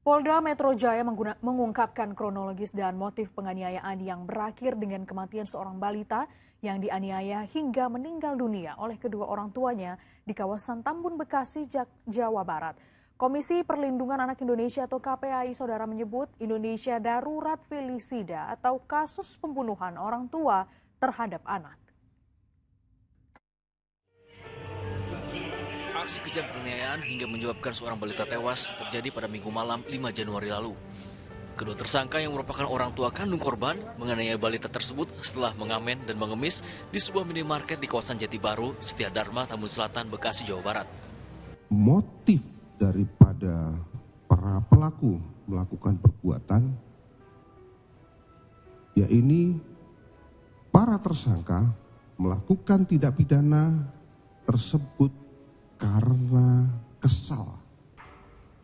Polda Metro Jaya mengungkapkan kronologis dan motif penganiayaan yang berakhir dengan kematian seorang balita yang dianiaya hingga meninggal dunia oleh kedua orang tuanya di kawasan Tambun, Bekasi, Jawa Barat. Komisi Perlindungan Anak Indonesia atau KPAI Saudara menyebut Indonesia darurat felisida atau kasus pembunuhan orang tua terhadap anak. Aksi kejam penganiayaan hingga menyebabkan seorang balita tewas terjadi pada Minggu malam 5 Januari lalu. Kedua tersangka yang merupakan orang tua kandung korban menganiaya balita tersebut setelah mengamen dan mengemis di sebuah minimarket di kawasan Jati Baru, Setiadharma, Tambun Selatan, Bekasi, Jawa Barat. Motif daripada para pelaku melakukan perbuatan, yaitu para tersangka melakukan tindak pidana tersebut karena kesal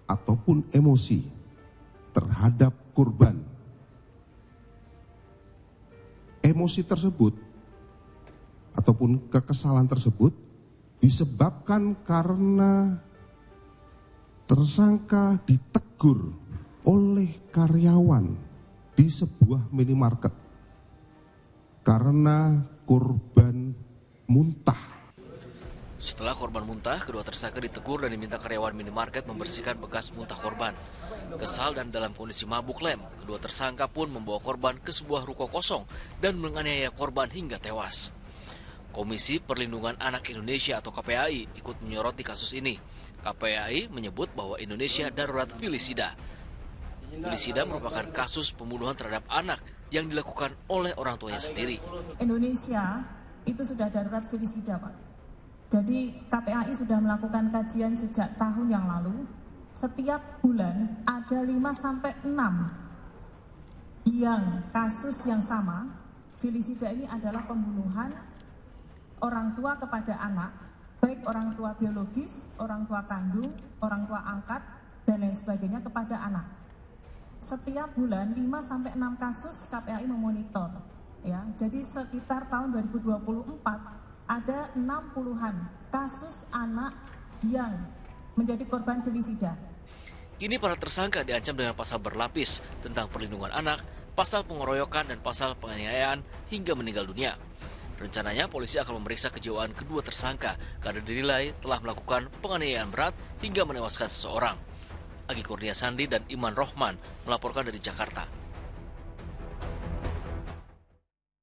ataupun emosi terhadap korban. Emosi tersebut ataupun kekesalan tersebut disebabkan karena tersangka ditegur oleh karyawan di sebuah minimarket karena korban muntah. Setelah korban muntah, kedua tersangka ditegur dan diminta karyawan minimarket membersihkan bekas muntah korban. Kesal dan dalam kondisi mabuk lem, kedua tersangka pun membawa korban ke sebuah ruko kosong dan menganiaya korban hingga tewas. Komisi Perlindungan Anak Indonesia atau KPAI ikut menyoroti kasus ini. KPAI menyebut bahwa Indonesia darurat felisida. Felisida merupakan kasus pembunuhan terhadap anak yang dilakukan oleh orang tuanya sendiri. Indonesia itu sudah darurat felisida, Pak. Jadi KPAI sudah melakukan kajian sejak tahun yang lalu. Setiap bulan ada 5-6 yang kasus yang sama. Felisida ini adalah pembunuhan orang tua kepada anak, baik orang tua biologis, orang tua kandung, orang tua angkat, dan lain sebagainya kepada anak. Setiap bulan 5-6 kasus KPAI memonitor. Ya, jadi sekitar tahun 2024 ada 60-an kasus anak yang menjadi korban felisida. Kini para tersangka diancam dengan pasal berlapis tentang perlindungan anak, pasal pengeroyokan, dan pasal penganiayaan hingga meninggal dunia. Rencananya polisi akan memeriksa kejiwaan kedua tersangka karena dinilai telah melakukan penganiayaan berat hingga menewaskan seseorang. Agi Kurnia Sandi dan Iman Rohman melaporkan dari Jakarta.